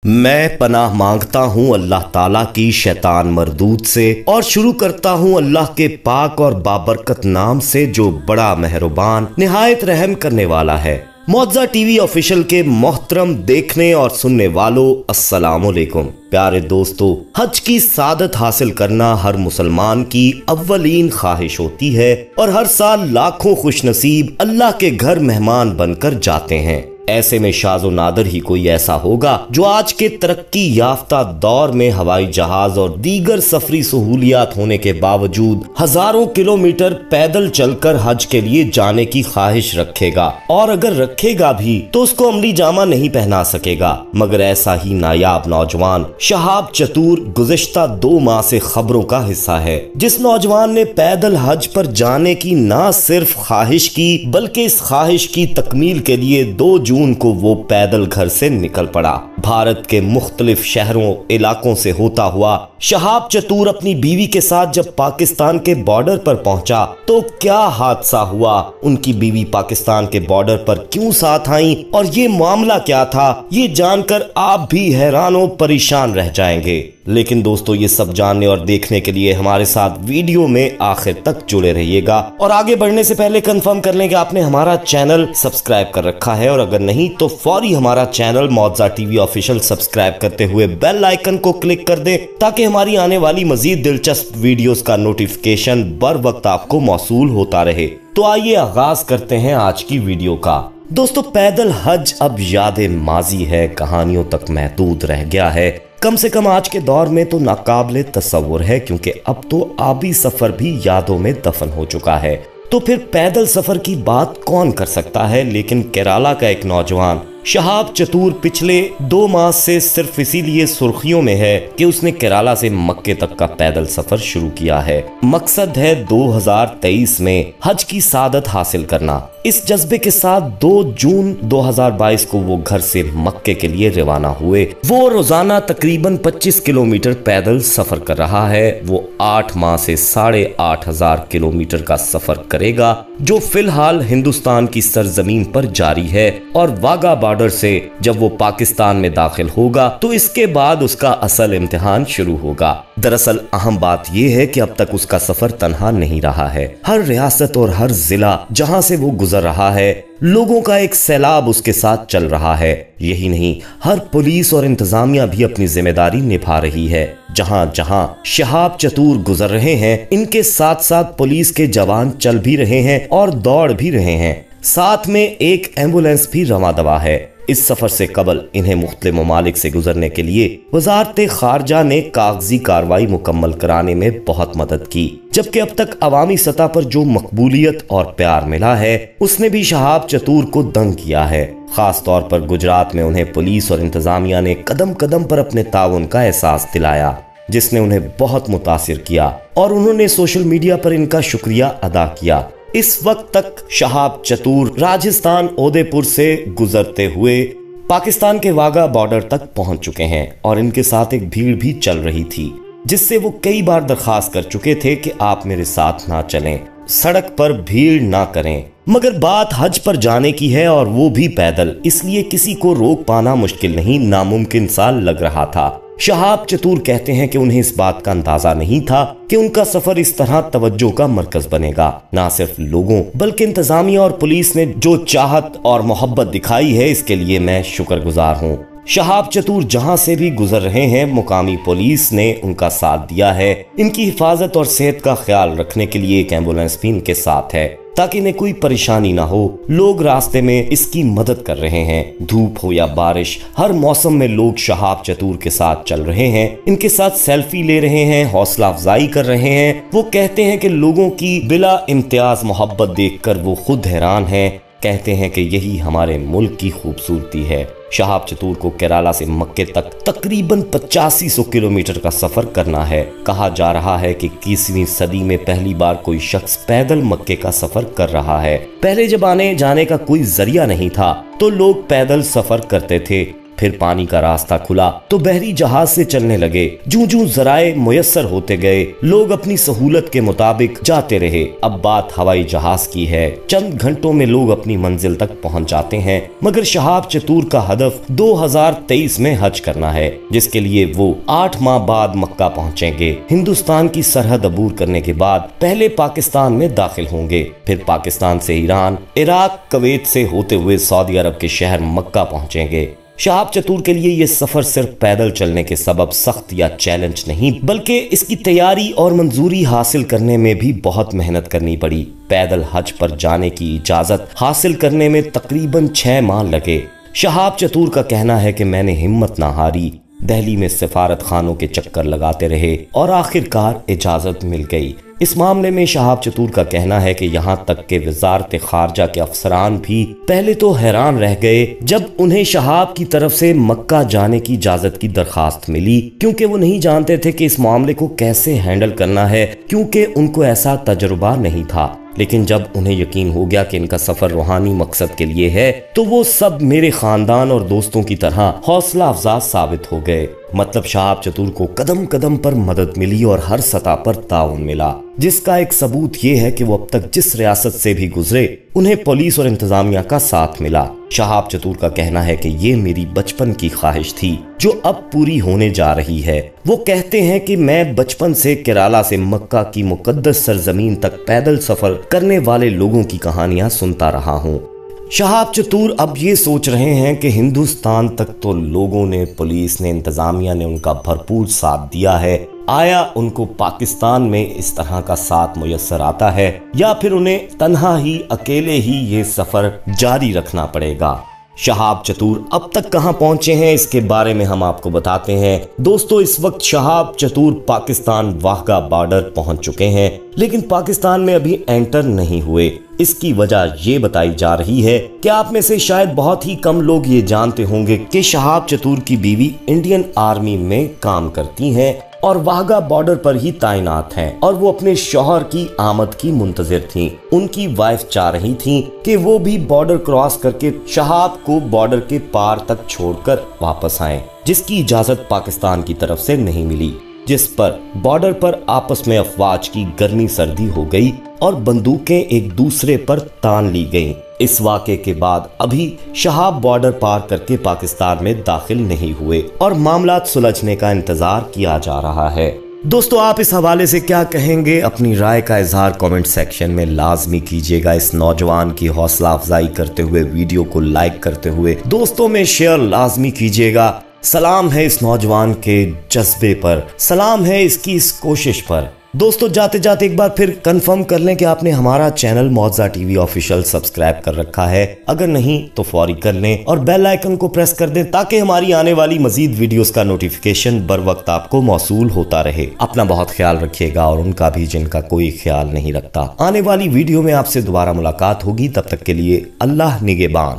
मैं पनाह मांगता हूँ अल्लाह ताला की शैतान मरदूद से और शुरू करता हूँ अल्लाह के पाक और बाबरकत नाम से जो बड़ा मेहरबान निहायत रहम करने वाला है। मुअज़्ज़ा टीवी ऑफिशियल के मोहतरम देखने और सुनने वालों, अस्सलामुअलैकुम। प्यारे दोस्तों, हज की सादत हासिल करना हर मुसलमान की अव्वलीन ख्वाहिश होती है और हर साल लाखों खुशनसीब अल्लाह के घर मेहमान बनकर जाते हैं। ऐसे में शाज़ो नादर ही कोई ऐसा होगा जो आज के तरक्की याफ्ता दौर में हवाई जहाज और दीगर सफरी सहूलियात होने के बावजूद हजारों किलोमीटर पैदल चलकर हज के लिए जाने की ख्वाहिश रखेगा, और अगर रखेगा भी तो उसको अमली जामा नहीं पहना सकेगा। मगर ऐसा ही नायाब नौजवान शहाब चतूर गुज़िश्ता 2 माह से खबरों का हिस्सा है, जिस नौजवान ने पैदल हज पर जाने की न सिर्फ ख्वाहिश की बल्कि इस ख्वाहिश की तकमील के लिए 2 जून को वो पैदल घर से निकल पड़ा। भारत के मुख्तलिफ शहरों इलाकों से होता हुआ शहाब चतूर अपनी बीवी के साथ जब पाकिस्तान के बॉर्डर पर पहुंचा तो क्या हादसा हुआ, उनकी बीवी पाकिस्तान के बॉर्डर पर क्यों साथ आई और ये मामला क्या था, ये जानकर आप भी हैरान और परेशान रह जाएंगे। लेकिन दोस्तों, ये सब जानने और देखने के लिए हमारे साथ वीडियो में आखिर तक जुड़े रहिएगा। और आगे बढ़ने से पहले कंफर्म कर लें कि आपने हमारा चैनल सब्सक्राइब कर रखा है, और अगर नहीं तो फौरी हमारा चैनल मुअज़्ज़ा टीवी ऑफिशियल सब्सक्राइब करते हुए बेल आइकन को क्लिक कर दें ताकि हमारी आने वाली मजीद दिलचस्प वीडियोस का नोटिफिकेशन बर वक्त आपको मौसूल होता रहे। तो आइए आगाज करते हैं आज की वीडियो का। दोस्तों, पैदल हज अब याद माजी है, कहानियों तक महदूद रह गया है। कम से कम आज के दौर में तो नाकाबिले तस्वुर है, क्योंकि अब तो आबी सफर भी यादों में दफन हो चुका है। तो फिर पैदल सफर की बात कौन कर सकता है। लेकिन केरला का एक नौजवान शहाब चतूर पिछले 2 माह से सिर्फ इसीलिए सुर्खियों में है कि उसने केरला से मक्के तक का पैदल सफर शुरू किया है। मकसद है 2023 में हज की सादत हासिल करना। इस जज्बे के साथ 2 जून 2022 को वो घर से मक्के के लिए रवाना हुए। वो रोजाना तकरीबन 25 किलोमीटर पैदल सफर कर रहा है। वो 8 माह से 8,500 किलोमीटर का सफर करेगा, जो फिलहाल हिंदुस्तान की सरजमीन पर जारी है। और वाघा बॉर्डर से जब वो पाकिस्तान में दाखिल होगा तो इसके बाद उसका असल इम्तिहान शुरू होगा। दरअसल अहम बात यह है कि अब तक उसका सफर तन्हा नहीं रहा है। हर रियासत और हर जिला जहां से वो गुजर रहा है, लोगों का एक सैलाब उसके साथ चल रहा है। यही नहीं, हर पुलिस और इंतजामिया भी अपनी जिम्मेदारी निभा रही है। जहां जहां शहाब चतूर गुजर रहे हैं, इनके साथ साथ पुलिस के जवान चल भी रहे हैं और दौड़ भी रहे हैं। साथ में एक एम्बुलेंस भी रवां दवा है। इस सफर से कबल इन्हें मुख्तलिफ ममालिक से गुजरने के लिए वजारत खारजा ने कागजी कार्रवाई मुकम्मल कराने में बहुत मदद की, जबकि अब तक अवामी सतह पर जो मकबूलियत और प्यार मिला है उसने भी शहाब चतूर को दंग किया है। खास तौर पर गुजरात में उन्हें पुलिस और इंतजामिया ने कदम कदम पर अपने ताउन का एहसास दिलाया, जिसने उन्हें बहुत मुतासिर किया, और उन्होंने सोशल मीडिया पर इनका शुक्रिया अदा किया। इस वक्त तक शहाब चतूर राजस्थान उदयपुर से गुजरते हुए पाकिस्तान के वाघा बॉर्डर तक पहुंच चुके हैं, और इनके साथ एक भीड़ भी चल रही थी, जिससे वो कई बार दरखास्त कर चुके थे कि आप मेरे साथ ना चलें, सड़क पर भीड़ ना करें। मगर बात हज पर जाने की है, और वो भी पैदल, इसलिए किसी को रोक पाना मुश्किल नहीं, नामुमकिन सा लग रहा था। शहाब चतूर कहते हैं कि उन्हें इस बात का अंदाजा नहीं था कि उनका सफर इस तरह तवज्जो का मरकज बनेगा। ना सिर्फ लोगों बल्कि इंतजामिया और पुलिस ने जो चाहत और मोहब्बत दिखाई है, इसके लिए मैं शुक्रगुजार हूँ। शहाब चतूर जहां से भी गुजर रहे हैं, मुकामी पुलिस ने उनका साथ दिया है। इनकी हिफाजत और सेहत का ख्याल रखने के लिए एक एम्बुलेंस भी इनके साथ है, ताकि इन्हें कोई परेशानी ना हो। लोग रास्ते में इसकी मदद कर रहे हैं। धूप हो या बारिश, हर मौसम में लोग शहाब चतूर के साथ चल रहे हैं, इनके साथ सेल्फी ले रहे हैं, हौसला अफजाई कर रहे हैं। वो कहते हैं कि लोगों की बिला इम्तियाज मोहब्बत देखकर वो खुद हैरान हैं। कहते हैं कि यही हमारे मुल्क की खूबसूरती है। शहाब चतूर को केरला से मक्के तक तकरीबन 8500 किलोमीटर का सफर करना है। कहा जा रहा है कि 21वीं सदी में पहली बार कोई शख्स पैदल मक्के का सफर कर रहा है। पहले जब आने जाने का कोई जरिया नहीं था तो लोग पैदल सफर करते थे। फिर पानी का रास्ता खुला तो बहरी जहाज से चलने लगे। जूं-जूं जराए मुयस्सर होते गए, लोग अपनी सहूलत के मुताबिक जाते रहे। अब बात हवाई जहाज की है। चंद घंटों में लोग अपनी मंजिल तक पहुंच जाते हैं, मगर शहाब चतुर का हदफ 2023 में हज करना है, जिसके लिए वो 8 माह बाद मक्का पहुंचेंगे। हिंदुस्तान की सरहद अबूर करने के बाद पहले पाकिस्तान में दाखिल होंगे, फिर पाकिस्तान से ईरान, इराक, कुवैत से होते हुए सऊदी अरब के शहर मक्का पहुंचेंगे। शहाब चतुर के लिए ये सफर सिर्फ पैदल चलने के सबब सख्त या चैलेंज नहीं, बल्कि इसकी तैयारी और मंजूरी हासिल करने में भी बहुत मेहनत करनी पड़ी। पैदल हज पर जाने की इजाजत हासिल करने में तकरीबन 6 माह लगे। शहाब चतुर का कहना है कि मैंने हिम्मत ना हारी, दिल्ली में सिफारत खानों के चक्कर लगाते रहे और आखिरकार इजाजत मिल गई। इस मामले में शहाब चतुर का कहना है कि यहाँ तक के वजारत खारजा के अफसरान भी पहले तो हैरान रह गए जब उन्हें शहाब की तरफ से मक्का जाने की इजाजत की दरखास्त मिली, क्योंकि वो नहीं जानते थे कि इस मामले को कैसे हैंडल करना है, क्योंकि उनको ऐसा तजुर्बा नहीं था। लेकिन जब उन्हें यकीन हो गया कि इनका सफर रूहानी मकसद के लिए है, तो वो सब मेरे खानदान और दोस्तों की तरह हौसला अफजा साबित हो गए। मतलब शहाब चतुर को कदम कदम पर मदद मिली और हर सतह पर ताउन मिला, जिसका एक सबूत ये है कि वो अब तक जिस रियासत से भी गुजरे उन्हें पुलिस और इंतजामिया का साथ मिला। शहाब चतुर का कहना है कि ये मेरी बचपन की ख्वाहिश थी जो अब पूरी होने जा रही है। वो कहते हैं कि मैं बचपन से केरला से मक्का की मुकद्दस सरजमीन तक पैदल सफर करने वाले लोगों की कहानियां सुनता रहा हूँ। शहाब चतुर अब ये सोच रहे हैं कि हिंदुस्तान तक तो लोगों ने, पुलिस ने, इंतजामिया ने उनका भरपूर साथ दिया है, आया उनको पाकिस्तान में इस तरह का साथ मुयस्सर आता है या फिर उन्हें तन्हा ही अकेले ही ये सफर जारी रखना पड़ेगा। शहाब चतुर अब तक कहां पहुंचे हैं इसके बारे में हम आपको बताते हैं। दोस्तों, इस वक्त शहाब चतुर पाकिस्तान वाघा बॉर्डर पहुंच चुके हैं, लेकिन पाकिस्तान में अभी एंटर नहीं हुए। इसकी वजह ये बताई जा रही है कि आप में से शायद बहुत ही कम लोग ये जानते होंगे कि शहाब चतुर की बीवी इंडियन आर्मी में काम करती हैं और वाघा बॉर्डर पर ही तैनात हैं और वो अपने शौहर की आमद की मुंतजिर थीं। उनकी वाइफ चाह रही थी कि वो भी बॉर्डर क्रॉस करके शहाब को बॉर्डर के पार तक छोड़कर वापस आएं, जिसकी इजाजत पाकिस्तान की तरफ से नहीं मिली, जिस पर बॉर्डर पर आपस में अफवाज की गर्मी सर्दी हो गई और बंदूकें एक दूसरे पर तान ली गईं। इस वाक़े के बाद अभी शहाब बॉर्डर पार करके पाकिस्तान में दाखिल नहीं हुए और मामलात सुलझने का इंतजार किया जा रहा है। दोस्तों, आप इस हवाले से क्या कहेंगे? अपनी राय का इजहार कमेंट सेक्शन में लाजमी कीजिएगा। इस नौजवान की हौसला अफजाई करते हुए, वीडियो को लाइक करते हुए दोस्तों में शेयर लाजमी कीजिएगा। सलाम है इस नौजवान के जज्बे पर, सलाम है इसकी इस कोशिश पर। दोस्तों, जाते जाते एक बार फिर कंफर्म कर लें कि आपने हमारा चैनल मौजा टीवी ऑफिशियल सब्सक्राइब कर रखा है। अगर नहीं तो फौरी कर लें और बेल आइकन को प्रेस कर दें ताकि हमारी आने वाली मजीद वीडियोस का नोटिफिकेशन बर वक्त आपको मौसूल होता रहे। अपना बहुत ख्याल रखिएगा और उनका भी जिनका कोई ख्याल नहीं रखता। आने वाली वीडियो में आपसे दोबारा मुलाकात होगी, तब तक के लिए अल्लाह निगहबान।